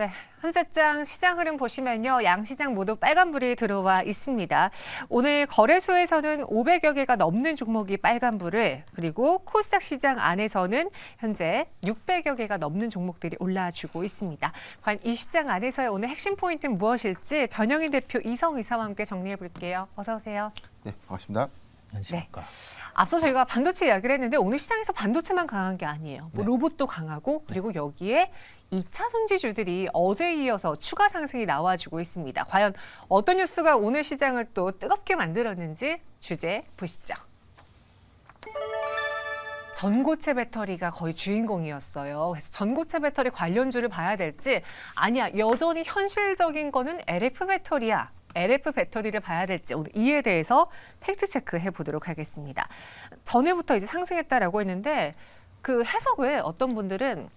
네, 현재장 시장 흐름 보시면요. 양시장 모두 빨간불이 들어와 있습니다. 오늘 거래소에서는 500여 개가 넘는 종목이 빨간불을, 그리고 코스닥 시장 안에서는 현재 600여 개가 넘는 종목들이 올라주고 있습니다. 과연 이 시장 안에서의 오늘 핵심 포인트는 무엇일지 변영희 대표, 이성 이사와 함께 정리해 볼게요. 어서 오세요. 네, 반갑습니다. 안녕하십니까. 앞서 저희가 반도체 이야기를 했는데 오늘 시장에서 반도체만 강한 게 아니에요. 뭐 네. 로봇도 강하고, 그리고 여기에 2차 전지주들이 어제에 이어서 추가 상승이 나와주고 있습니다. 과연 어떤 뉴스가 오늘 시장을 또 뜨겁게 만들었는지 주제 보시죠. 전고체 배터리가 거의 주인공이었어요. 그래서 전고체 배터리 관련주를 봐야 될지, 아니야 여전히 현실적인 거는 LF 배터리야, LF 배터리를 봐야 될지, 오늘 이에 대해서 팩트 체크해 보도록 하겠습니다. 전에부터 이제 상승했다라고 했는데 그 해석을 어떤 분들은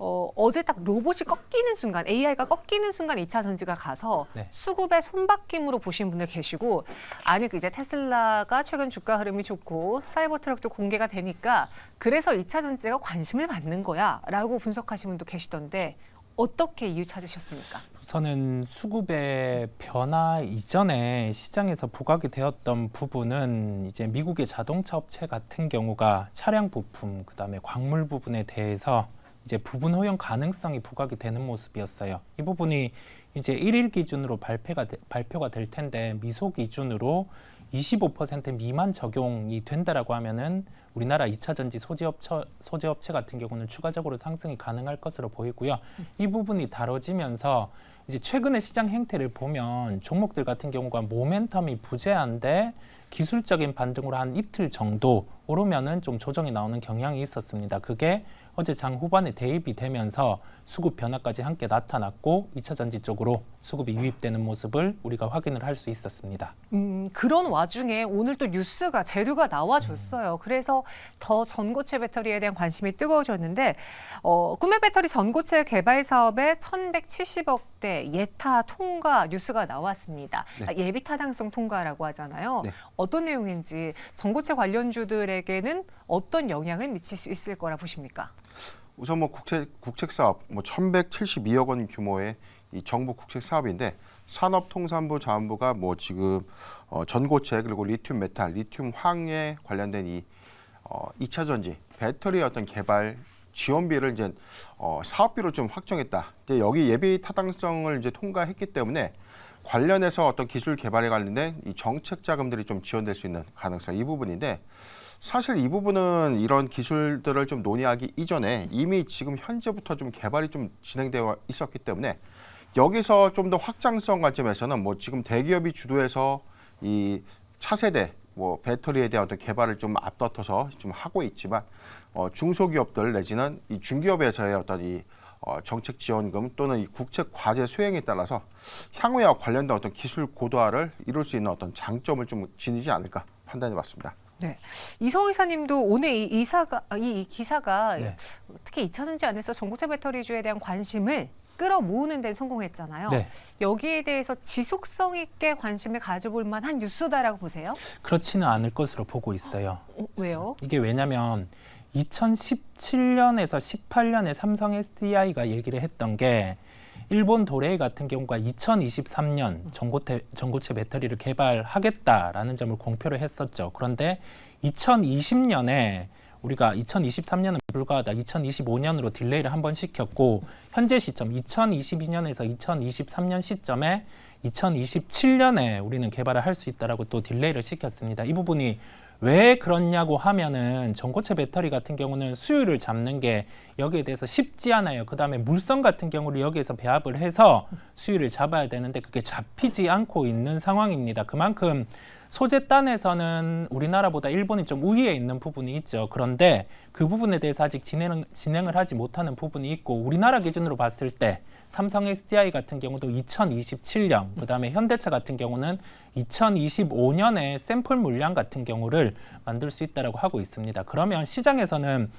어제 딱 로봇이 꺾이는 순간, AI가 꺾이는 순간 2차 전지가 가서 네. 수급의 손바뀜으로 보신 분들 계시고, 아니 이제 테슬라가 최근 주가 흐름이 좋고 사이버 트럭도 공개가 되니까 그래서 2차 전지가 관심을 받는 거야라고 분석하시는 분도 계시던데 어떻게 이유 찾으셨습니까? 우선은 수급의 변화 이전에 시장에서 부각이 되었던 부분은 이제 미국의 자동차 업체 같은 경우가 차량 부품, 그다음에 광물 부분에 대해서 이제 부분 허용 가능성이 부각이 되는 모습이었어요. 이 부분이 이제 1일 기준으로 발표가 될 텐데, 미소 기준으로 25% 미만 적용이 된다라고 하면은 우리나라 2차 전지 소재업체 같은 경우는 추가적으로 상승이 가능할 것으로 보이고요. 이 부분이 다뤄지면서 이제 최근의 시장 행태를 보면 종목들 같은 경우가 모멘텀이 부재한데 기술적인 반등으로 한 이틀 정도 오르면은 좀 조정이 나오는 경향이 있었습니다. 그게 어제 장 후반에 대입이 되면서 수급 변화까지 함께 나타났고 2차 전지 쪽으로 수급이 유입되는 모습을 우리가 확인을 할 수 있었습니다. 그런 와중에 오늘 또 뉴스가 재료가 나와줬어요. 그래서 더 전고체 배터리에 대한 관심이 뜨거워졌는데 꿈의 배터리 전고체 개발 사업에 1,170억대 예타 통과 뉴스가 나왔습니다. 네. 예비 타당성 통과라고 하잖아요. 네. 어떤 내용인지, 전고체 관련주들에게는 어떤 영향을 미칠 수 있을 거라 보십니까? 우선 뭐 국책 사업 1,172억 원 규모의 이 정부 국책 사업인데, 산업통상부 자원부가 뭐 지금 전고체, 그리고 리튬 메탈, 리튬 황에 관련된 이 2차 전지 배터리 어떤 개발 지원비를 이제 사업비로 좀 확정했다. 이제 여기 예비 타당성을 이제 통과했기 때문에 관련해서 어떤 기술 개발에 관련된 이 정책 자금들이 좀 지원될 수 있는 가능성, 이 부분인데, 사실 이 부분은 이런 기술들을 좀 논의하기 이전에 이미 지금 현재부터 좀 개발이 좀 진행되어 있었기 때문에, 여기서 좀 더 확장성 관점에서는 뭐 지금 대기업이 주도해서 이 차세대 뭐 배터리에 대한 어떤 개발을 좀 앞다퉈서 좀 하고 있지만, 중소기업들 내지는 이 중기업에서의 어떤 이 정책 지원금 또는 이 국책 과제 수행에 따라서 향후에 관련된 어떤 기술 고도화를 이룰 수 있는 어떤 장점을 좀 지니지 않을까 판단해봤습니다. 네, 이성 이사님도 오늘 이 기사가 네. 특히 2차 전지 안에서 전고체 배터리주에 대한 관심을 끌어모으는 데 성공했잖아요. 네. 여기에 대해서 지속성 있게 관심을 가져볼 만한 뉴스다라고 보세요? 그렇지는 않을 것으로 보고 있어요. 왜요? 이게 왜냐면 2017년에서 18년에 삼성 SDI가 얘기를 했던 게, 일본 도레이 같은 경우가 2023년 전고체 배터리를 개발하겠다라는 점을 공표를 했었죠. 그런데 2020년에 우리가 2023년은 불가하다, 2025년으로 딜레이를 한 번 시켰고, 현재 시점 2022년에서 2023년 시점에 2027년에 우리는 개발을 할 수 있다라고 또 딜레이를 시켰습니다. 이 부분이 왜 그렇냐고 하면은 전고체 배터리 같은 경우는 수율을 잡는 게 여기에 대해서 쉽지 않아요. 그다음에 물성 같은 경우를 여기에서 배합을 해서 수율을 잡아야 되는데 그게 잡히지 않고 있는 상황입니다. 그만큼 소재단에서는 우리나라보다 일본이 좀 우위에 있는 부분이 있죠. 그런데 그 부분에 대해서 아직 진행을 하지 못하는 부분이 있고, 우리나라 기준으로 봤을 때 삼성 SDI 같은 경우도 2027년, 그다음에 현대차 같은 경우는 2025년에 샘플 물량 같은 경우를 만들 수 있다라고 하고 있습니다. 그러면 시장에서는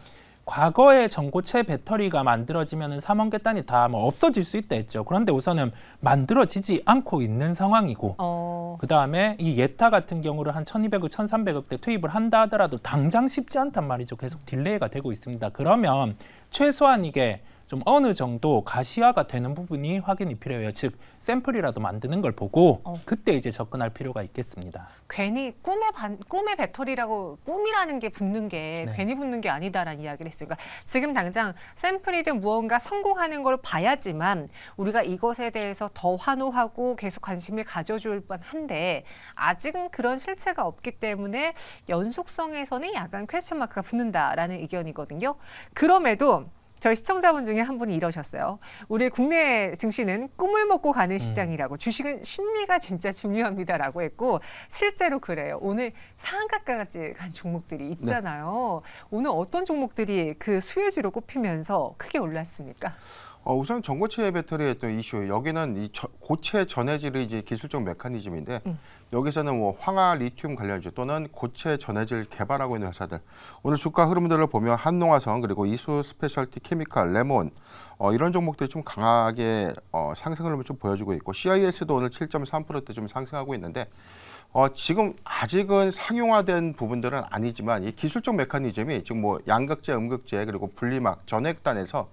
과거에 전고체 배터리가 만들어지면 3원 계단이 다 뭐 없어질 수 있다 했죠. 그런데 우선은 만들어지지 않고 있는 상황이고, 그다음에 이 예타 같은 경우를 한 1,200억, 1,300억대 투입을 한다 하더라도 당장 쉽지 않단 말이죠. 계속 딜레이가 되고 있습니다. 그러면 최소한 이게 좀 어느 정도 가시화가 되는 부분이 확인이 필요해요. 즉 샘플이라도 만드는 걸 보고 그때 이제 접근할 필요가 있겠습니다. 괜히 꿈의 배터리라고 꿈이라는 게 붙는 게 네. 괜히 붙는 게 아니다라는 이야기를 했으니까 지금 당장 샘플이든 무언가 성공하는 걸 봐야지만 우리가 이것에 대해서 더 환호하고 계속 관심을 가져줄 뻔한데 아직은 그런 실체가 없기 때문에 연속성에서는 약간 퀘스천 마크가 붙는다라는 의견이거든요. 그럼에도 저희 시청자분 중에 한 분이 이러셨어요. 우리 국내 증시는 꿈을 먹고 가는 시장이라고 주식은 심리가 진짜 중요합니다라고 했고 실제로 그래요. 오늘 상한가까지 간 종목들이 있잖아요. 오늘 어떤 종목들이 그 수혜주로 꼽히면서 크게 올랐습니까? 우선 전고체 배터리의 또 이슈 여기는 이 고체 전해질의 이제 기술적 메커니즘인데 여기서는 뭐 황화 리튬 관련주 또는 고체 전해질 개발하고 있는 회사들 오늘 주가 흐름들을 보면 한농화성 그리고 이수 스페셜티 케미칼 레몬 이런 종목들이 좀 강하게 상승 흐름을 좀 보여주고 있고 CIS도 오늘 7.3%대 좀 상승하고 있는데 지금 아직은 상용화된 부분들은 아니지만 이 기술적 메커니즘이 지금 뭐 양극재, 음극재 그리고 분리막 전해단에서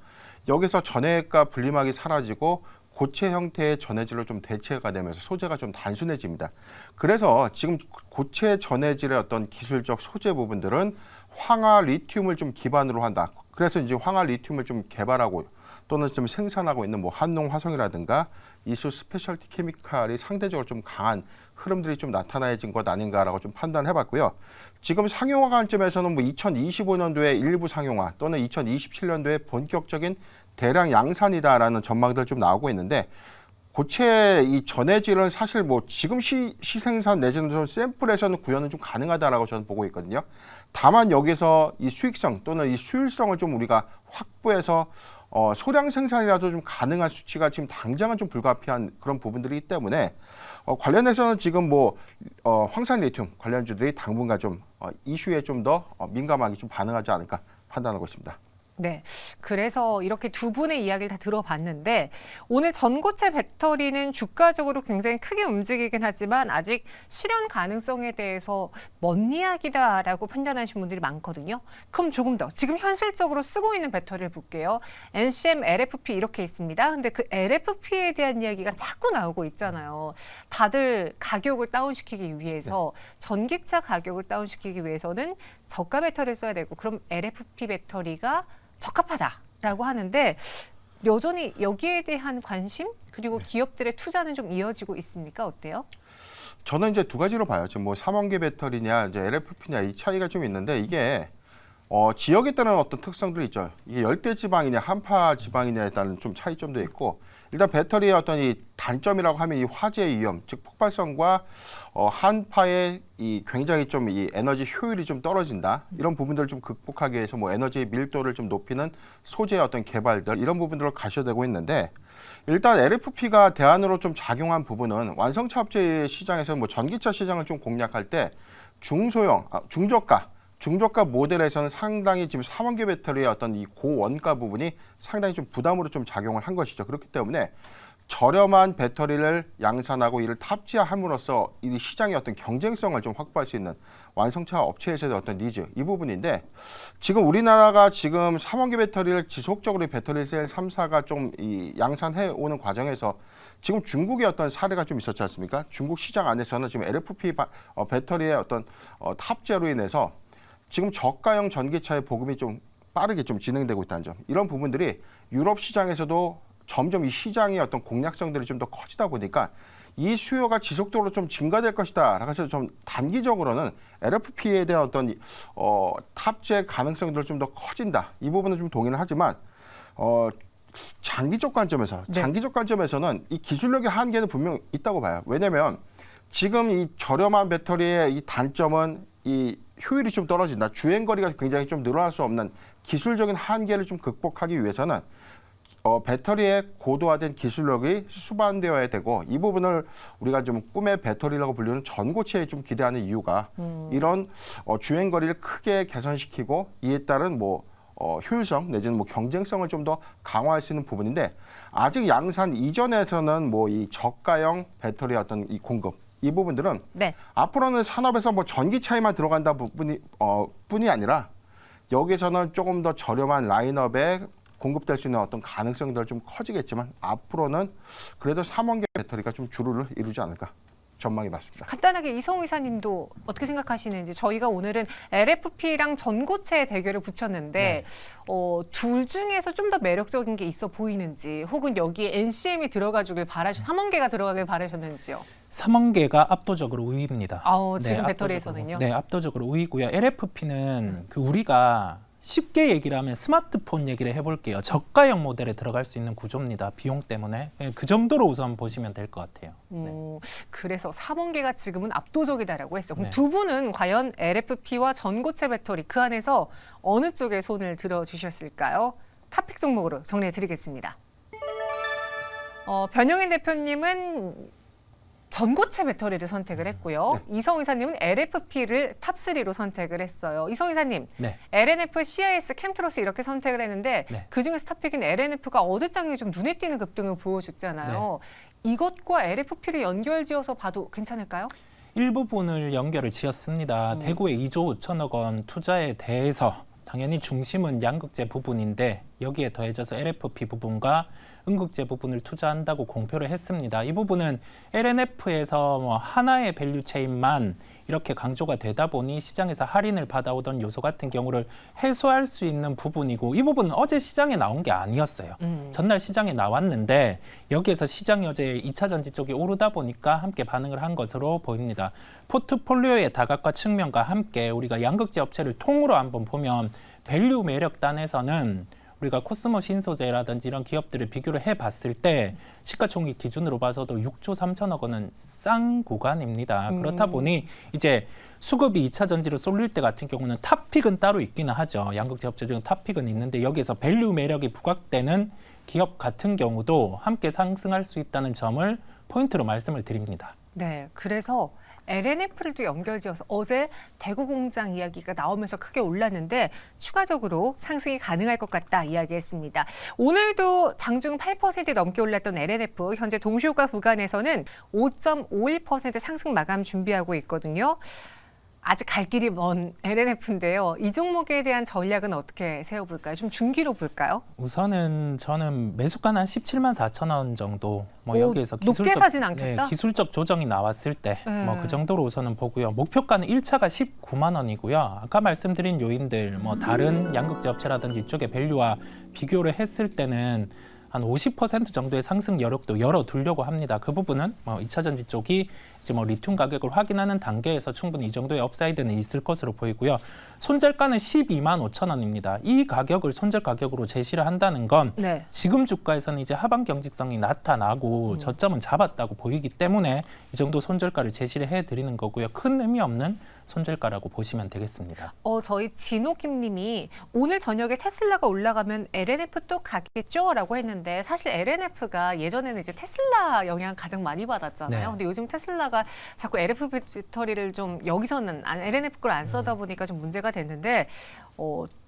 여기서 전해액과 분리막이 사라지고 고체 형태의 전해질로 좀 대체가 되면서 소재가 좀 단순해집니다. 그래서 지금 고체 전해질의 어떤 기술적 소재 부분들은 황화 리튬을 좀 기반으로 한다. 그래서 이제 황화 리튬을 좀 개발하고 또는 좀 생산하고 있는 뭐 한농화성이라든가 이수 스페셜티 케미칼이 상대적으로 좀 강한 흐름들이 좀 나타나진 것 아닌가라고 좀 판단해봤고요. 지금 상용화 관점에서는 뭐 2025년도에 일부 상용화 또는 2027년도에 본격적인 대량 양산이다라는 전망들 좀 나오고 있는데 고체 이 전해질은 사실 뭐 지금 시생산 내지는 좀 샘플에서는 구현은 좀 가능하다라고 저는 보고 있거든요. 다만 여기서 이 수익성 또는 이 수율성을 좀 우리가 확보해서 소량 생산이라도 좀 가능한 수치가 지금 당장은 좀 불가피한 그런 부분들이기 때문에 관련해서는 지금 뭐 황산 리튬 관련주들이 당분간 좀 이슈에 좀 더 민감하게 좀 반응하지 않을까 판단하고 있습니다. 네, 그래서 이렇게 두 분의 이야기를 다 들어봤는데 오늘 전고체 배터리는 주가적으로 굉장히 크게 움직이긴 하지만 아직 실현 가능성에 대해서 먼 이야기다라고 판단하시는 분들이 많거든요. 그럼 조금 더 지금 현실적으로 쓰고 있는 배터리를 볼게요. NCM LFP 이렇게 있습니다. 근데 그 LFP에 대한 이야기가 자꾸 나오고 있잖아요. 다들 가격을 다운시키기 위해서 전기차 가격을 다운시키기 위해서는 저가 배터리를 써야 되고 그럼 LFP 배터리가 적합하다라고 하는데 여전히 여기에 대한 관심 그리고 기업들의 투자는 좀 이어지고 있습니까? 어때요? 저는 이제 두 가지로 봐요. 지금 뭐 삼원계 배터리냐 이제 LFP냐 이 차이가 좀 있는데 이게 지역에 따른 어떤 특성들이 있죠. 이게 열대 지방이냐 한파 지방이냐에 따른 좀 차이점도 있고 일단 배터리의 어떤 이 단점이라고 하면 이 화재 위험, 즉 폭발성과 한파의 이 굉장히 좀 이 에너지 효율이 좀 떨어진다 이런 부분들을 좀 극복하기 위해서 뭐 에너지 밀도를 좀 높이는 소재의 어떤 개발들 이런 부분들을 가셔되고 있는데 일단 LFP가 대안으로 좀 작용한 부분은 완성차 업체 시장에서 뭐 전기차 시장을 좀 공략할 때 중소형, 중저가 모델에서는 상당히 지금 삼원계 배터리의 어떤 이 고원가 부분이 상당히 좀 부담으로 좀 작용을 한 것이죠. 그렇기 때문에 저렴한 배터리를 양산하고 이를 탑재함으로써 이 시장의 어떤 경쟁성을 좀 확보할 수 있는 완성차 업체에서의 어떤 니즈 이 부분인데 지금 우리나라가 지금 삼원계 배터리를 지속적으로 배터리 셀 3사가 좀 이 양산해 오는 과정에서 지금 중국의 어떤 사례가 좀 있었지 않습니까? 중국 시장 안에서는 지금 LFP 배터리의 어떤 탑재로 인해서 지금 저가형 전기차의 보급이 좀 빠르게 좀 진행되고 있다는 점. 이런 부분들이 유럽 시장에서도 점점 이 시장의 어떤 공략성들이 좀 더 커지다 보니까 이 수요가 지속적으로 좀 증가될 것이다. 그래서 좀 단기적으로는 LFP에 대한 어떤 탑재 가능성들이 좀 더 커진다. 이 부분은 좀 동의는 하지만 장기적 관점에서는 이 기술력의 한계는 분명 있다고 봐요. 왜냐하면 지금 이 저렴한 배터리의 이 단점은 이 효율이 좀 떨어진다. 주행거리가 굉장히 좀 늘어날 수 없는 기술적인 한계를 좀 극복하기 위해서는 배터리의 고도화된 기술력이 수반되어야 되고 이 부분을 우리가 좀 꿈의 배터리라고 불리는 전고체에 좀 기대하는 이유가 이런 주행거리를 크게 개선시키고 이에 따른 뭐 효율성 내지는 뭐 경쟁성을 좀 더 강화할 수 있는 부분인데 아직 양산 이전에서는 뭐 이 저가형 배터리의 어떤 이 공급 이 부분들은 앞으로는 산업에서 뭐 전기차에만 들어간다 뿐이 아니라 여기서는 조금 더 저렴한 라인업의 공급될 수 있는 어떤 가능성들 좀 커지겠지만 앞으로는 그래도 3원 개 배터리가 좀 주류를 이루지 않을까 전망이 맞습니다. 간단하게 이성우 이사님도 어떻게 생각하시는지 저희가 오늘은 LFP랑 전고체의 대결을 붙였는데 둘 중에서 좀 더 매력적인 게 있어 보이는지 혹은 여기에 NCM이 들어가주길 3원계가 들어가길 바라셨는지요? 3원계가 압도적으로 우위입니다. 지금 배터리에서는요? 네, 압도적으로 우위고요. LFP는 우리가 쉽게 얘기를 하면 스마트폰 얘기를 해볼게요. 저가형 모델에 들어갈 수 있는 구조입니다. 비용 때문에. 그 정도로 우선 보시면 될 것 같아요. 그래서 3원계가 지금은 압도적이다라고 했어요. 그럼 네. 두 분은 과연 LFP와 전고체 배터리 그 안에서 어느 쪽에 손을 들어주셨을까요? 탑픽 종목으로 정리해드리겠습니다. 변영인 대표님은 전고체 배터리를 선택을 했고요. 이성우 이사님은 LFP를 탑3로 선택을 했어요. 이성우 이사님, 네. LNF, CIS, 캠트로스 이렇게 선택을 했는데 네. 그중에서 탑픽인 LNF가 어제장에 좀 눈에 띄는 급등을 보여줬잖아요. 이것과 LFP를 연결지어서 봐도 괜찮을까요? 일부분을 연결을 지었습니다. 대구에 2조 5천억 원 투자에 대해서 당연히 중심은 양극재 부분인데 여기에 더해져서 LFP 부분과 음극재 부분을 투자한다고 공표를 했습니다. 이 부분은 LNF에서 하나의 밸류 체인만 이렇게 강조가 되다 보니 시장에서 할인을 받아오던 요소 같은 경우를 해소할 수 있는 부분이고 이 부분은 어제 시장에 나온 게 아니었어요. 전날 시장에 나왔는데 여기에서 시장이 어제 2차 전지 쪽이 오르다 보니까 함께 반응을 한 것으로 보입니다. 포트폴리오의 다각화 측면과 함께 우리가 양극재 업체를 통으로 한번 보면 밸류 매력단에서는 우리가 코스모 신소재라든지 이런 기업들을 비교를 해봤을 때 시가총액 기준으로 봐서도 6조 3천억 원은 싼 구간입니다. 그렇다 보니 이제 수급이 2차 전지로 쏠릴 때 같은 경우는 탑픽은 따로 있기는 하죠. 양극재 업체 중에 탑픽은 있는데 여기에서 밸류 매력이 부각되는 기업 같은 경우도 함께 상승할 수 있다는 점을 포인트로 말씀을 드립니다. 네, 그래서 LNF를 또 연결지어서 어제 대구 공장 이야기가 나오면서 크게 올랐는데 추가적으로 상승이 가능할 것 같다 이야기했습니다. 오늘도 장중 8% 넘게 올랐던 LNF 현재 동시효과 구간에서는 5.51% 상승 마감 준비하고 있거든요. 아직 갈 길이 먼 LNF인데요. 이 종목에 대한 전략은 어떻게 세워볼까요? 좀 중기로 볼까요? 우선은 저는 매수가는 한 17만 4천 원 정도 여기에서 높게 사진 않겠다? 네, 기술적 조정이 나왔을 때 그 정도로 우선은 보고요. 목표가는 1차가 19만 원이고요. 아까 말씀드린 요인들 다른 양극재 업체라든지 이쪽의 밸류와 비교를 했을 때는 한 50% 정도의 상승 여력도 열어두려고 합니다. 그 부분은 2차 전지 쪽이 이제 리튬 가격을 확인하는 단계에서 충분히 이 정도의 업사이드는 있을 것으로 보이고요. 손절가는 12만 5천 원입니다. 이 가격을 손절 가격으로 제시를 한다는 건 지금 주가에서는 이제 하방 경직성이 나타나고 저점은 잡았다고 보이기 때문에 이 정도 손절가를 제시를 해드리는 거고요. 큰 의미 없는 손절가라고 보시면 되겠습니다. 저희 진호김님이 오늘 저녁에 테슬라가 올라가면 LNF 또 가겠죠라고 했는데 사실 LNF가 예전에는 이제 테슬라 영향 가장 많이 받았잖아요. 근데 요즘 테슬라가 자꾸 LFP 배터리를 좀 여기서는 LNF 걸 안 써다 보니까 좀 문제가 됐는데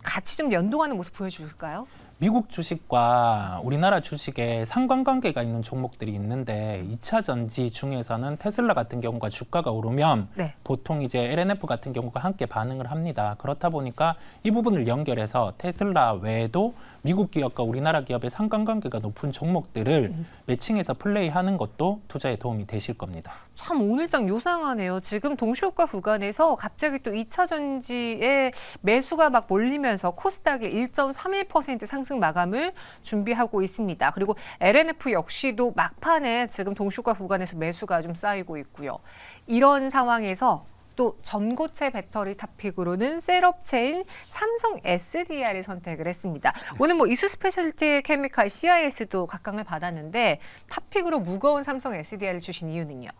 같이 좀 연동하는 모습 보여줄까요? 미국 주식과 우리나라 주식에 상관관계가 있는 종목들이 있는데 2차 전지 중에서는 테슬라 같은 경우가 주가가 오르면 보통 이제 LNF 같은 경우가 함께 반응을 합니다. 그렇다 보니까 이 부분을 연결해서 테슬라 외에도 미국 기업과 우리나라 기업의 상관관계가 높은 종목들을 매칭해서 플레이하는 것도 투자에 도움이 되실 겁니다. 참 오늘장 요상하네요. 지금 동시효과 구간에서 갑자기 또 2차 전지에 매수가 막 몰리면서 코스닥이 1.31% 상승 마감을 준비하고 있습니다. 그리고 LNF 역시도 막판에 지금 동시효과 구간에서 매수가 좀 쌓이고 있고요. 이런 상황에서 또 전고체 배터리 탑픽으로는 셋업체인 삼성 SDI를 선택을 했습니다. 오늘 이수 스페셜티 케미칼 CIS도 각광을 받았는데 탑픽으로 무거운 삼성 SDI를 주신 이유는요?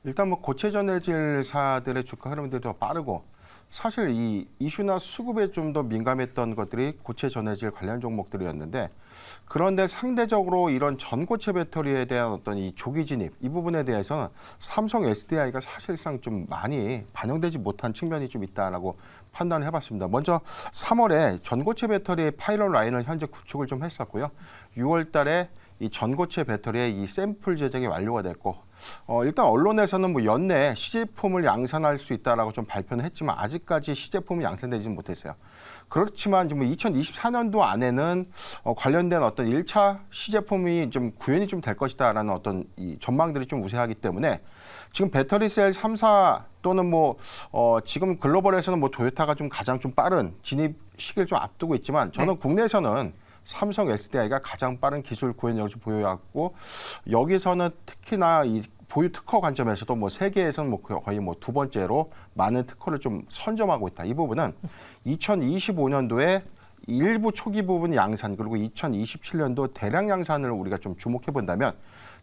일단 고체 전해질사들의 주가 흐름들이 더 빠르고 사실 이 이슈나 수급에 좀 더 민감했던 것들이 고체 전해질 관련 종목들이었는데 그런데 상대적으로 이런 전고체 배터리에 대한 어떤 이 조기 진입 이 부분에 대해서는 삼성 SDI가 사실상 좀 많이 반영되지 못한 측면이 좀 있다라고 판단을 해봤습니다. 먼저 3월에 전고체 배터리 파일럿 라인을 현재 구축을 좀 했었고요. 6월 달에 이 전고체 배터리의 이 샘플 제작이 완료가 됐고 일단 언론에서는 뭐 연내 시제품을 양산할 수 있다라고 좀 발표는 했지만 아직까지 시제품이 양산되지 못했어요. 그렇지만 뭐 2024년도 안에는 관련된 어떤 1차 시제품이 좀 구현이 좀 될 것이다라는 어떤 이 전망들이 좀 우세하기 때문에 지금 배터리셀 3사 또는 뭐 지금 글로벌에서는 뭐 토요타가 좀 가장 좀 빠른 진입 시기를 좀 앞두고 있지만 저는 국내에서는 삼성 SDI가 가장 빠른 기술 구현력을 좀 보여왔고 여기서는 특히나 이 보유 특허 관점에서도 뭐 세계에서는 뭐 거의 뭐 두 번째로 많은 특허를 좀 선점하고 있다. 이 부분은 2025년도에 일부 초기 부분 양산 그리고 2027년도 대량 양산을 우리가 좀 주목해 본다면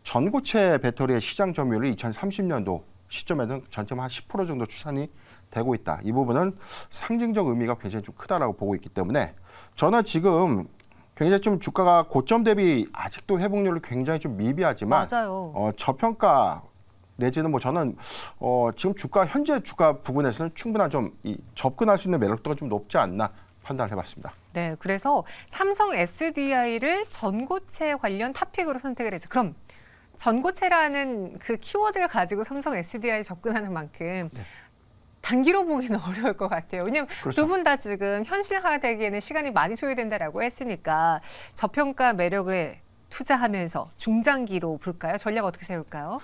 전고체 배터리의 시장 점유율이 2030년도 시점에는 전체만 한 10% 정도 추산이 되고 있다. 이 부분은 상징적 의미가 굉장히 좀 크다라고 보고 있기 때문에 저는 지금 굉장히 좀 주가가 고점 대비 아직도 회복률이 굉장히 좀 미비하지만 맞아요. 저평가 내지는 뭐 저는 지금 현재 주가 부분에서는 충분한 좀 접근할 수 있는 매력도가 좀 높지 않나 판단을 해봤습니다. 네, 그래서 삼성 SDI를 전고체 관련 탑픽으로 선택을 해서 그럼 전고체라는 그 키워드를 가지고 삼성 SDI에 접근하는 만큼 단기로 보기는 어려울 것 같아요. 왜냐하면 그렇죠. 두 분 다 지금 현실화되기에는 시간이 많이 소요된다라고 했으니까 저평가 매력에 투자하면서 중장기로 볼까요? 전략 어떻게 세울까요?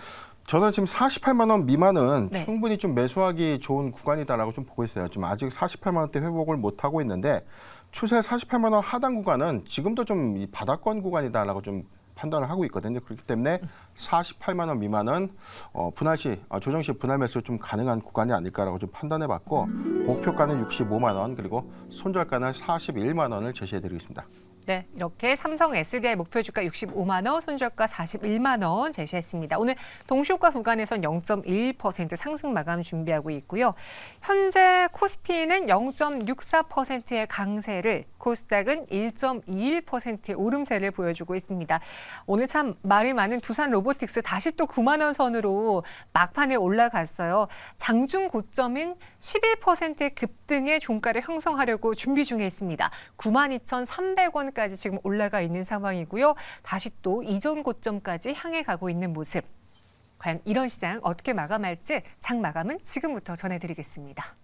저는 지금 48만 원 미만은 네. 충분히 좀 매수하기 좋은 구간이다라고 좀 보고 있어요. 지금 아직 48만 원대 회복을 못 하고 있는데 추세 48만 원 하단 구간은 지금도 좀 이 바닥권 구간이다라고 좀 판단을 하고 있거든요. 그렇기 때문에 48만 원 미만은 분할 시 조정 시 분할 매수 좀 가능한 구간이 아닐까라고 좀 판단해봤고 목표가는 65만 원 그리고 손절가는 41만 원을 제시해드리겠습니다. 네, 이렇게 삼성 SDI 목표 주가 65만 원, 손절가 41만 원 제시했습니다. 오늘 동시효과 구간에선 0.21% 상승 마감 준비하고 있고요. 현재 코스피는 0.64%의 강세를, 코스닥은 1.21%의 오름세를 보여주고 있습니다. 오늘 참 말이 많은 두산 로보틱스 다시 또 9만 원 선으로 막판에 올라갔어요. 장중 고점인 11%의 급등의 종가를 형성하려고 준비 중에 있습니다. 92,300원 까지 지금 올라가 있는 상황이고요. 다시 또 이전 고점까지 향해 가고 있는 모습. 과연 이런 시장 어떻게 마감할지 장 마감은 지금부터 전해드리겠습니다.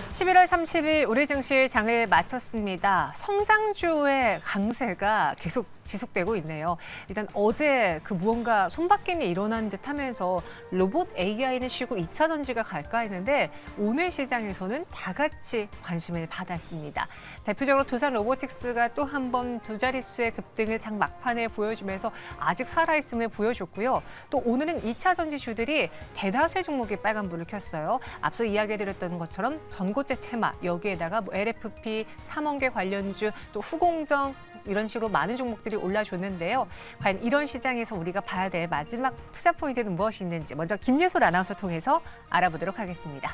(11월 30일) 우리 증시 장을 마쳤습니다. 성장주의 강세가 계속 지속되고 있네요. 일단 어제 그 무언가 손바뀜이 일어난 듯 하면서 로봇 AI는 쉬고 2차 전지가 갈까 했는데 오늘 시장에서는 다 같이 관심을 받았습니다. 대표적으로 두산 로보틱스가 또 한 번 두 자릿수의 급등을 장 막판에 보여주면서 아직 살아있음을 보여줬고요. 또 오늘은 2차 전지주들이 대다수의 종목이 빨간불을 켰어요. 앞서 이야기해드렸던 것처럼 전고체 테마, 여기에다가 뭐 LFP, 삼원계 관련주, 또 후공정 이런 식으로 많은 종목들이 올라줬는데요. 과연 이런 시장에서 우리가 봐야 될 마지막 투자 포인트는 무엇이 있는지 먼저 김예솔 아나운서 통해서 알아보도록 하겠습니다.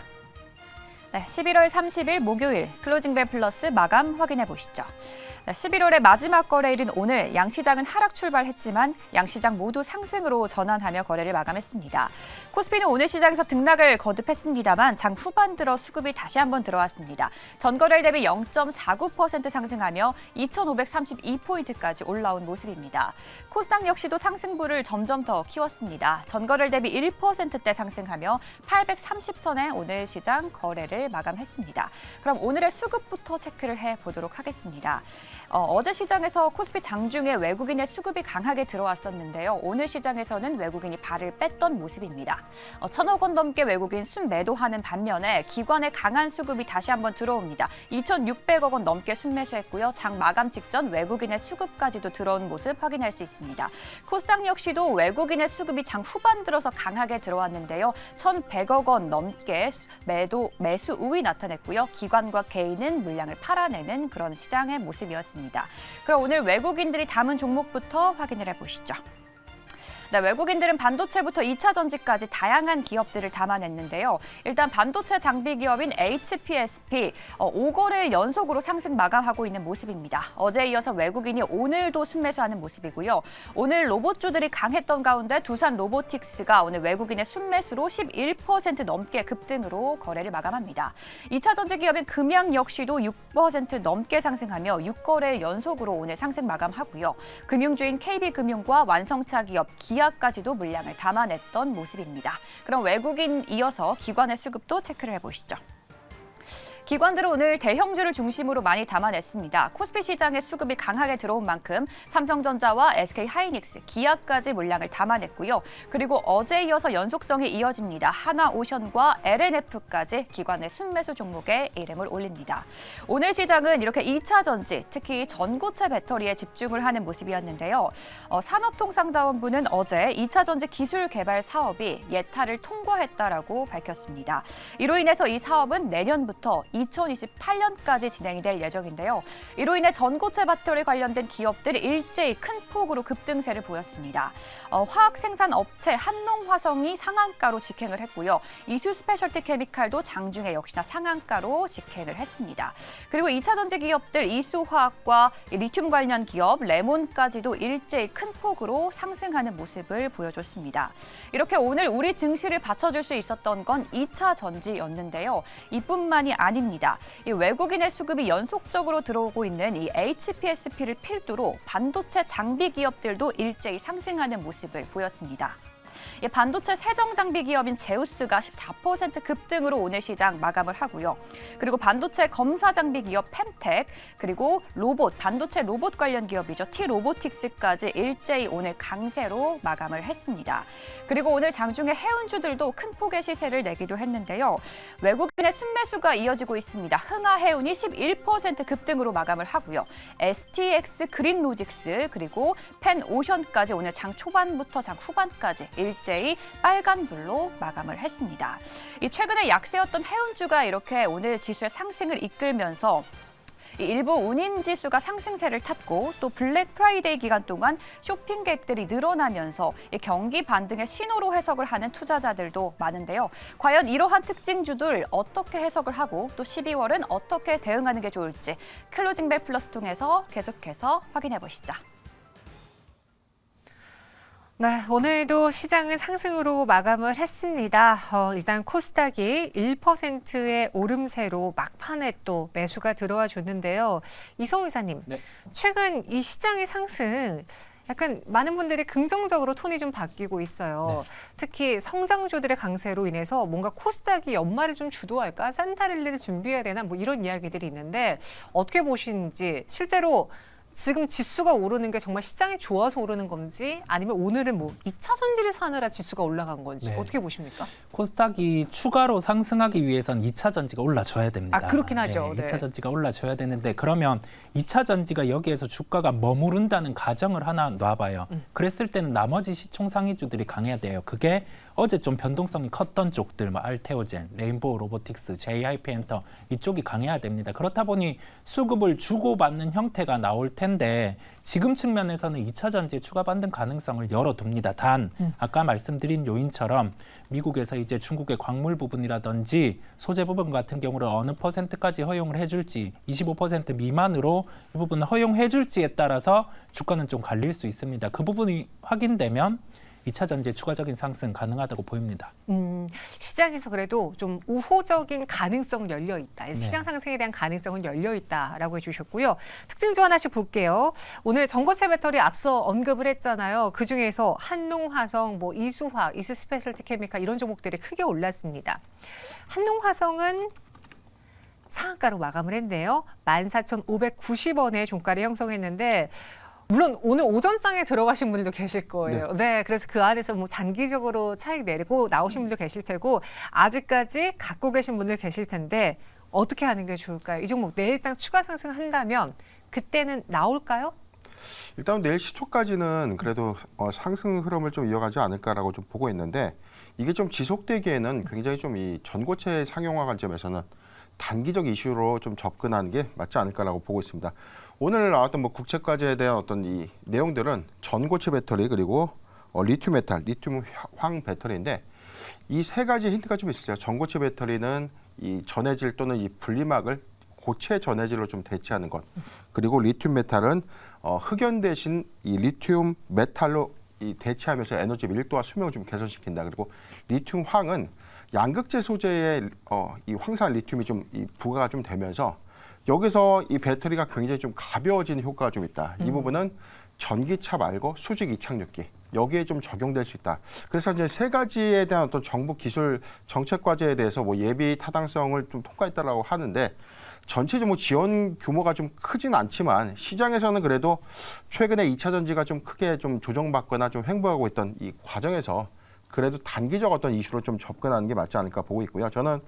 네, 11월 30일 목요일 클로징벨 플러스 마감 확인해 보시죠. 11월의 마지막 거래일인 오늘 양시장은 하락 출발했지만 양시장 모두 상승으로 전환하며 거래를 마감했습니다. 코스피는 오늘 시장에서 등락을 거듭했습니다만 장 후반 들어 수급이 다시 한번 들어왔습니다. 전거래일 대비 0.49% 상승하며 2,532포인트까지 올라온 모습입니다. 코스닥 역시도 상승부를 점점 더 키웠습니다. 전거래일 대비 1%대 상승하며 830선에 오늘 시장 거래를 마감했습니다. 그럼 오늘의 수급부터 체크를 해보도록 하겠습니다. 어제 시장에서 코스피 장중에 외국인의 수급이 강하게 들어왔었는데요. 오늘 시장에서는 외국인이 발을 뺐던 모습입니다. 1,000억 원 넘게 외국인 순매도하는 반면에 기관의 강한 수급이 다시 한번 들어옵니다. 2,600억 원 넘게 순매수했고요. 장 마감 직전 외국인의 수급까지도 들어온 모습 확인할 수 있습니다. 코스닥 역시도 외국인의 수급이 장 후반 들어서 강하게 들어왔는데요. 1,100억 원 넘게 매수 우위 나타냈고요. 기관과 개인은 물량을 팔아내는 그런 시장의 모습이었습니다. 그럼 오늘 외국인들이 담은 종목부터 확인을 해보시죠. 네, 외국인들은 반도체부터 2차 전지까지 다양한 기업들을 담아냈는데요. 일단 반도체 장비 기업인 HPSP 5거래일 연속으로 상승 마감하고 있는 모습입니다. 어제에 이어서 외국인이 오늘도 순매수하는 모습이고요. 오늘 로봇주들이 강했던 가운데 두산 로보틱스가 오늘 외국인의 순매수로 11% 넘게 급등으로 거래를 마감합니다. 2차 전지 기업인 금양 역시도 6% 넘게 상승하며 6거래일 연속으로 오늘 상승 마감하고요. 금융주인 KB금융과 완성차 기업 기아까지도 물량을 담아냈던 모습입니다. 그럼 외국인 이어서 기관의 수급도 체크를 해보시죠. 기관들은 오늘 대형주를 중심으로 많이 담아냈습니다. 코스피 시장의 수급이 강하게 들어온 만큼 삼성전자와 SK하이닉스, 기아까지 물량을 담아냈고요. 그리고 어제에 이어서 연속성이 이어집니다. 하나오션과 LNF까지 기관의 순매수 종목에 이름을 올립니다. 오늘 시장은 이렇게 2차 전지, 특히 전고체 배터리에 집중을 하는 모습이었는데요. 산업통상자원부는 어제 2차 전지 기술 개발 사업이 예타를 통과했다라고 밝혔습니다. 이로 인해서 이 사업은 내년부터 2028년까지 진행이 될 예정인데요. 이로 인해 전고체 배터리 관련된 기업들이 일제히 큰 폭으로 급등세를 보였습니다. 화학 생산 업체 한농화성이 상한가로 직행을 했고요. 이수 스페셜티 케미칼도 장중에 역시나 상한가로 직행을 했습니다. 그리고 2차 전지 기업들 이수화학과 리튬 관련 기업 레몬까지도 일제히 큰 폭으로 상승하는 모습을 보여줬습니다. 이렇게 오늘 우리 증시를 받쳐줄 수 있었던 건 2차 전지였는데요. 이뿐만이 아닙니다. 이 외국인의 수급이 연속적으로 들어오고 있는 이 HPSP를 필두로 반도체 장비 기업들도 일제히 상승하는 모습을 보였습니다. 반도체 세정 장비 기업인 제우스가 14% 급등으로 오늘 시장 마감을 하고요. 그리고 반도체 검사 장비 기업 펨텍, 그리고 반도체 로봇 관련 기업이죠. T로보틱스까지 일제히 오늘 강세로 마감을 했습니다. 그리고 오늘 장중에 해운주들도 큰 폭의 시세를 내기도 했는데요. 외국인의 순매수가 이어지고 있습니다. 흥하해운이 11% 급등으로 마감을 하고요. STX 그린로직스, 그리고 펜오션까지 오늘 장 초반부터 장 후반까지 일제히 빨간불로 마감을 했습니다. 최근에 약세였던 해운주가 이렇게 오늘 지수의 상승을 이끌면서 일부 운임지수가 상승세를 탔고 또 블랙 프라이데이 기간 동안 쇼핑객들이 늘어나면서 경기 반등의 신호로 해석을 하는 투자자들도 많은데요. 과연 이러한 특징주들 어떻게 해석을 하고 또 12월은 어떻게 대응하는 게 좋을지 클로징벨 플러스 통해서 계속해서 확인해 보시죠. 네, 오늘도 시장은 상승으로 마감을 했습니다. 일단 코스닥이 1%의 오름세로 막판에 또 매수가 들어와 줬는데요. 이성우 이사님, 네. 최근 이 시장의 상승 약간 많은 분들이 긍정적으로 톤이 좀 바뀌고 있어요. 네. 특히 성장주들의 강세로 인해서 뭔가 코스닥이 연말을 좀 주도할까? 산타랠리를 준비해야 되나? 뭐 이런 이야기들이 있는데 어떻게 보시는지, 실제로 지금 지수가 오르는 게 정말 시장이 좋아서 오르는 건지, 아니면 오늘은 뭐 2차 전지를 사느라 지수가 올라간 건지, 네. 어떻게 보십니까? 코스닥이 추가로 상승하기 위해선 2차 전지가 올라줘야 됩니다. 그렇긴 하죠. 네, 2차 네. 전지가 올라줘야 되는데, 그러면 2차 전지가 여기에서 주가가 머무른다는 가정을 하나 놔봐요. 그랬을 때는 나머지 시총 상위주들이 강해야 돼요. 그게 어제 좀 변동성이 컸던 쪽들, 뭐 알테오젠, 레인보우 로보틱스, JIP엔터 이쪽이 강해야 됩니다. 그렇다 보니 수급을 주고받는 형태가 나올 텐데 지금 측면에서는 2차 전지의 추가 반등 가능성을 열어둡니다. 단 아까 말씀드린 요인처럼 미국에서 이제 중국의 광물 부분이라든지 소재 부분 같은 경우를 어느 퍼센트까지 허용을 해줄지, 25% 미만으로 이 부분을 허용해줄지에 따라서 주가는 좀 갈릴 수 있습니다. 그 부분이 확인되면 2차 전지의 추가적인 상승 가능하다고 보입니다. 시장에서 그래도 좀 우호적인 가능성은 열려 있다. 시장 상승에 대한 가능성은 열려 있다라고 해주셨고요. 특징주 하나씩 볼게요. 오늘 전고체 배터리 앞서 언급을 했잖아요. 그 중에서 한농화성, 뭐 이수화학, 이수 스페셜티 케미칼 이런 종목들이 크게 올랐습니다. 한농화성은 상한가로 마감을 했네요. 14,590원의 종가를 형성했는데, 물론 오늘 오전장에 들어가신 분들도 계실 거예요. 네, 그래서 그 안에서 뭐 장기적으로 차익 내리고 나오신 분도 계실 테고, 아직까지 갖고 계신 분들 계실 텐데 어떻게 하는 게 좋을까요? 이 종목 내일장 추가 상승한다면 그때는 나올까요? 일단 내일 시초까지는 그래도 상승 흐름을 좀 이어가지 않을까라고 좀 보고 있는데, 이게 좀 지속되기에는 굉장히 좀 이 전고체 상용화 관점에서는 단기적 이슈로 좀 접근하는 게 맞지 않을까라고 보고 있습니다. 오늘 나왔던 뭐 국채과제에 대한 어떤 이 내용들은 전고체 배터리, 그리고 리튬 메탈, 리튬 황 배터리인데 이 세 가지 힌트가 좀 있어요. 전고체 배터리는 이 전해질 또는 이 분리막을 고체 전해질로 좀 대체하는 것. 그리고 리튬 메탈은 흑연 대신 이 리튬 메탈로 이 대체하면서 에너지 밀도와 수명을 좀 개선시킨다. 그리고 리튬 황은 양극재 소재의 이 황산 리튬이 좀 이 부가가 좀 되면서 여기서 이 배터리가 굉장히 좀 가벼워지는 효과가 좀 있다. 이 부분은 전기차 말고 수직 이착륙기 여기에 좀 적용될 수 있다. 그래서 이제 세 가지에 대한 어떤 정부 기술 정책 과제에 대해서 뭐 예비 타당성을 좀 통과했다라고 하는데 전체적으로 지원 규모가 좀 크진 않지만 시장에서는 그래도 최근에 2차 전지가 좀 크게 좀 조정받거나 좀 횡보하고 있던 이 과정에서 그래도 단기적 어떤 이슈로 좀 접근하는 게 맞지 않을까 보고 있고요. 저는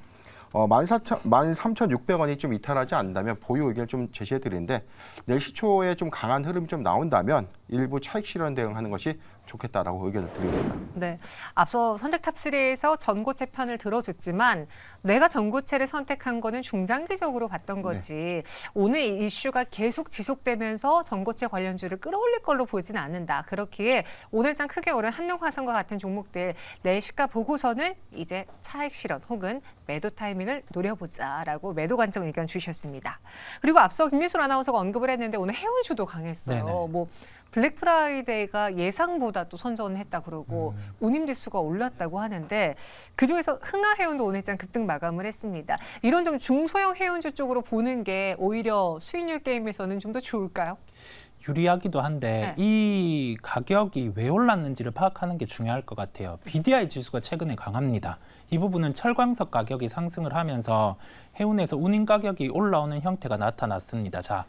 13,600원이 좀 이탈하지 않는다면 보유 의견을 좀 제시해 드리는데 내일 시초에 좀 강한 흐름이 좀 나온다면 일부 차익 실현 대응하는 것이 좋겠다라고 의견을 드리겠습니다. 네, 앞서 선택탑3에서 전고체 편을 들어줬지만 내가 전고체를 선택한 거는 중장기적으로 봤던 거지. 오늘 이 이슈가 계속 지속되면서 전고체 관련주를 끌어올릴 걸로 보지는 않는다. 그렇기에 오늘장 크게 오른 한농화성과 같은 종목들 내일 시가 보고서는 이제 차익 실현 혹은 매도 타이밍을 노려보자라고 매도 관점 의견 주셨습니다. 그리고 앞서 김미술 아나운서가 언급을 했는데 오늘 해운주도 강했어요. 네네. 뭐 블랙 프라이데이가 예상보다 또 선전했다 그러고 운임 지수가 올랐다고 하는데 그중에서 흥하해운도 오늘장 급등 마감을 했습니다. 이런 좀 중소형 해운주 쪽으로 보는 게 오히려 수익률 게임에서는 좀 더 좋을까요? 유리하기도 한데 네. 이 가격이 왜 올랐는지를 파악하는 게 중요할 것 같아요. BDI 지수가 최근에 강합니다. 이 부분은 철광석 가격이 상승을 하면서 해운에서 운임 가격이 올라오는 형태가 나타났습니다. 자,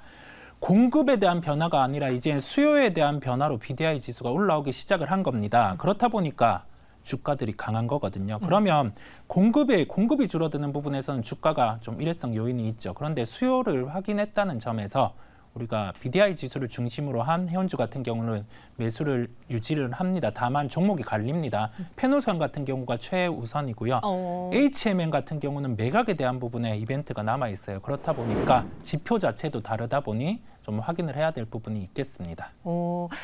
공급에 대한 변화가 아니라 이제 수요에 대한 변화로 BDI 지수가 올라오기 시작을 한 겁니다. 그렇다 보니까 주가들이 강한 거거든요. 그러면 공급이 줄어드는 부분에서는 주가가 좀 일회성 요인이 있죠. 그런데 수요를 확인했다는 점에서 우리가 BDI 지수를 중심으로 한 해운주 같은 경우는 매수를 유지를 합니다. 다만 종목이 갈립니다. 페노션 같은 경우가 최우선이고요. HMN 같은 경우는 매각에 대한 부분에 이벤트가 남아 있어요. 그렇다 보니까 지표 자체도 다르다 보니 좀 확인을 해야 될 부분이 있겠습니다.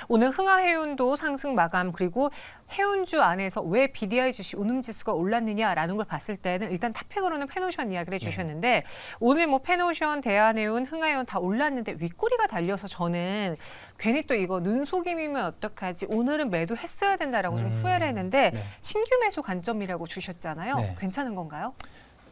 오늘 흥하해운도 상승 마감 그리고 해운주 안에서 왜 BDI 주식 운임지수가 올랐느냐라는 걸 봤을 때는 일단 탑픽으로는 페노션 이야기를 해주셨는데 오늘 뭐 페노션, 대한해운, 흥하해운 다 올랐는데 윗꼬리가 달려서 저는 괜히 또 이거 눈속임이면 어떡하지 오늘은 매도했어야 된다라고 좀 후회를 했는데 네. 신규 매수 관점이라고 주셨잖아요. 네. 괜찮은 건가요?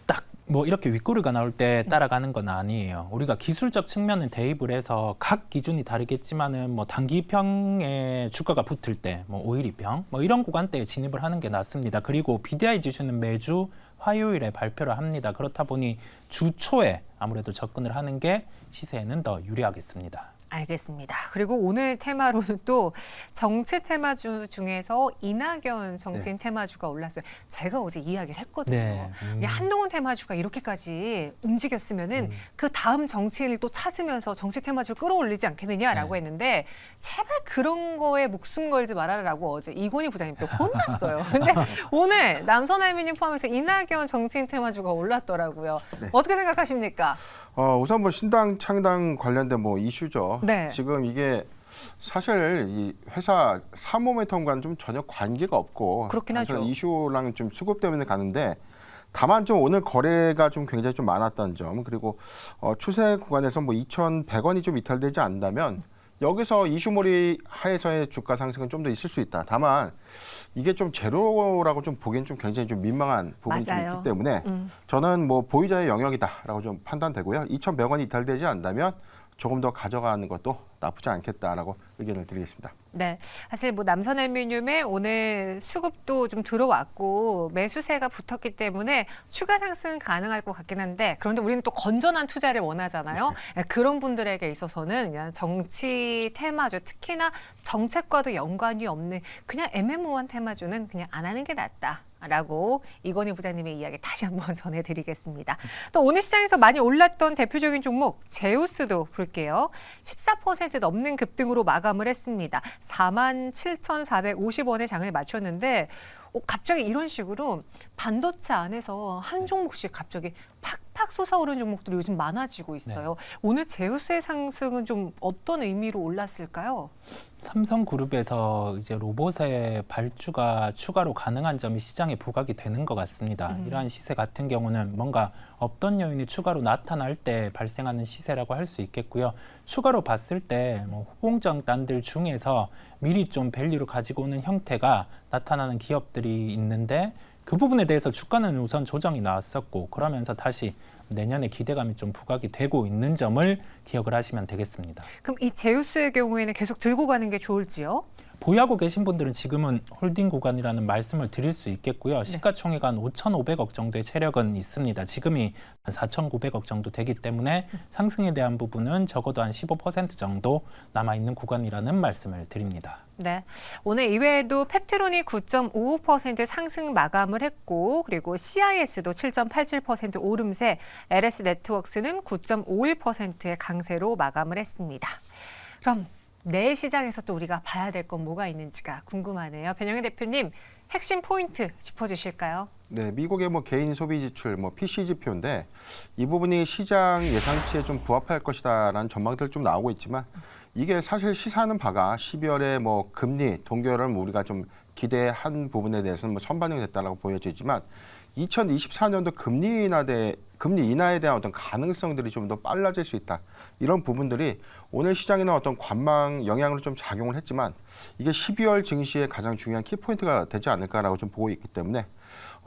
딱 뭐 이렇게 윗꼬리가 나올 때 따라가는 건 아니에요. 우리가 기술적 측면을 대입을 해서 각 기준이 다르겠지만은 뭐 단기평에 주가가 붙을 때, 뭐 5일2평, 뭐 이런 구간대에 진입을 하는 게 낫습니다. 그리고 BDI 지수는 매주 화요일에 발표를 합니다. 그렇다 보니 주 초에 아무래도 접근을 하는 게 시세에는 더 유리하겠습니다. 알겠습니다. 그리고 오늘 테마로는 또 정치 테마주 중에서 이낙연 정치인 테마주가 올랐어요. 제가 어제 이야기를 했거든요. 네. 이게 한동훈 테마주가 이렇게까지 움직였으면은 그 다음 정치인을 또 찾으면서 정치 테마주 끌어올리지 않겠느냐라고 네. 했는데 제발 그런 거에 목숨 걸지 말아라라고 어제 이건희 부장님 또 혼났어요. 근데 오늘 남선알미님 포함해서 이낙연 정치인 테마주가 올랐더라고요. 네. 어떻게 생각하십니까? 우선 뭐 신당 창당 관련된 뭐 이슈죠. 네. 지금 이게 사실 이 회사 사모멘텀과는 좀 전혀 관계가 없고 그렇긴 하죠. 이슈랑 좀 수급 때문에 가는데 다만 좀 오늘 거래가 좀 굉장히 좀 많았다는 점 그리고 추세 구간에서 뭐 2,100원이 좀 이탈되지 않는다면 여기서 이슈몰이 하에서의 주가 상승은 좀 더 있을 수 있다. 다만 이게 좀 제로라고 좀 보기엔 좀 굉장히 좀 민망한 부분이 좀 맞아요. 있기 때문에 저는 뭐 보유자의 영역이다라고 좀 판단되고요. 2,100원이 이탈되지 않는다면 조금 더 가져가는 것도 나쁘지 않겠다라고 의견을 드리겠습니다. 네, 사실 뭐 남선알미늄에 오늘 수급도 좀 들어왔고 매수세가 붙었기 때문에 추가 상승 가능할 것 같긴 한데 그런데 우리는 또 건전한 투자를 원하잖아요. 네, 그런 분들에게 있어서는 그냥 정치 테마주 특히나 정책과도 연관이 없는 그냥 애매모호한 테마주는 그냥 안 하는 게 낫다. 라고 이건희 부장님의 이야기 다시 한번 전해드리겠습니다. 또 오늘 시장에서 많이 올랐던 대표적인 종목 제우스도 볼게요. 14% 넘는 급등으로 마감을 했습니다. 47,450원에 장을 마쳤는데 갑자기 이런 식으로 반도체 안에서 한 종목씩 갑자기 팍팍 팍팍 솟아오르는 종목들이 요즘 많아지고 있어요. 오늘 제우스의 상승은 좀 어떤 의미로 올랐을까요? 삼성그룹에서 이제 로봇의 발주가 추가로 가능한 점이 시장에 부각이 되는 것 같습니다. 이러한 시세 같은 경우는 뭔가 없던 요인이 추가로 나타날 때 발생하는 시세라고 할 수 있겠고요. 추가로 봤을 때 뭐 후공정단들 중에서 미리 좀 밸류를 가지고 오는 형태가 나타나는 기업들이 있는데 그 부분에 대해서 주가는 우선 조정이 나왔었고 그러면서 다시 내년에 기대감이 좀 부각이 되고 있는 점을 기억을 하시면 되겠습니다. 그럼 이 제우스의 경우에는 계속 들고 가는 게 좋을지요? 보유하고 계신 분들은 지금은 홀딩 구간이라는 말씀을 드릴 수 있겠고요. 시가총액 한 5,500억 정도의 체력은 있습니다. 지금이 한 4,900억 정도 되기 때문에 상승에 대한 부분은 적어도 한 15% 정도 남아있는 구간이라는 말씀을 드립니다. 네. 오늘 이외에도 펩트론이 9.55% 상승 마감을 했고 그리고 CIS도 7.87% 오름세, LS 네트워크스는 9.51%의 강세로 마감을 했습니다. 그럼 내일 시장에서 또 우리가 봐야 될 건 뭐가 있는지가 궁금하네요. 변영애 대표님, 핵심 포인트 짚어주실까요? 네, 미국의 뭐 개인 소비 지출, 뭐 PC 지표인데 이 부분이 시장 예상치에 좀 부합할 것이다라는 전망들 좀 나오고 있지만 이게 사실 시사하는 바가 12월에 뭐 금리 동결을 우리가 좀 기대한 부분에 대해서는 뭐 선반영이 됐다라고 보여지지만 2024년도 금리 인하에 대한 어떤 가능성들이 좀 더 빨라질 수 있다. 이런 부분들이 오늘 시장에는 어떤 관망 영향으로 좀 작용을 했지만 이게 12월 증시의 가장 중요한 키포인트가 되지 않을까라고 좀 보고 있기 때문에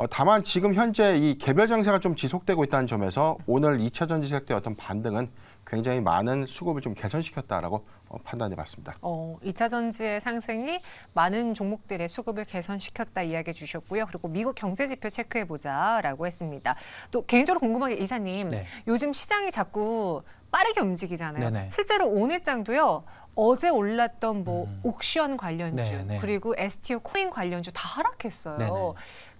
다만 지금 현재 이 개별 장세가 좀 지속되고 있다는 점에서 오늘 2차 전지 섹터의 어떤 반등은 굉장히 많은 수급을 좀 개선시켰다라고 판단해 봤습니다. 2차 전지의 상승이 많은 종목들의 수급을 개선시켰다 이야기해 주셨고요. 그리고 미국 경제 지표 체크해 보자라고 했습니다. 또 개인적으로 궁금한 게 이사님, 네. 요즘 시장이 자꾸 빠르게 움직이잖아요. 네네. 실제로 오늘 장도요. 어제 올랐던 뭐 옥션 관련주 네네. 그리고 STO 코인 관련주 다 하락했어요. 네네.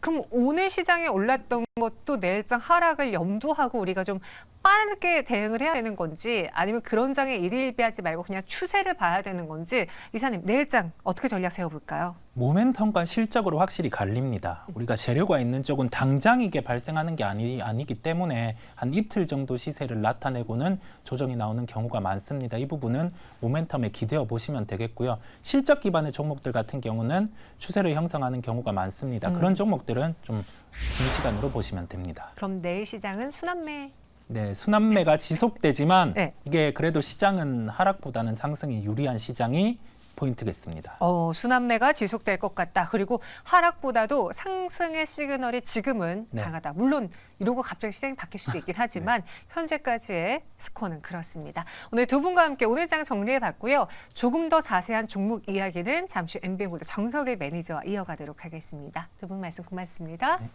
그럼 오늘 시장에 올랐던 것도 내일장 하락을 염두하고 우리가 좀 빠르게 대응을 해야 되는 건지 아니면 그런 장에 일일비하지 말고 그냥 추세를 봐야 되는 건지 이사님 내일장 어떻게 전략 세워볼까요? 모멘텀과 실적으로 확실히 갈립니다. 우리가 재료가 있는 쪽은 당장 이게 발생하는 게 아니기 때문에 한 이틀 정도 시세를 나타내고는 조정이 나오는 경우가 많습니다. 이 부분은 모멘텀에 기대어 보시면 되겠고요. 실적 기반의 종목들 같은 경우는 추세를 형성하는 경우가 많습니다. 그런 종목들은 좀 긴 시간으로 보시면 됩니다. 그럼 내일 시장은 순환매. 네, 순환매가 지속되지만 네. 이게 그래도 시장은 하락보다는 상승이 유리한 시장이 포인트겠습니다. 순환매가 지속될 것 같다. 그리고 하락보다도 상승의 시그널이 지금은 네. 강하다. 물론 이러고 갑자기 시장이 바뀔 수도 있긴 하지만 현재까지의 스코어는 그렇습니다. 오늘 두 분과 함께 오늘 장 정리해봤고요. 조금 더 자세한 종목 이야기는 잠시 후 MBN골드 정석일 매니저와 이어가도록 하겠습니다. 두 분 말씀 고맙습니다. 네.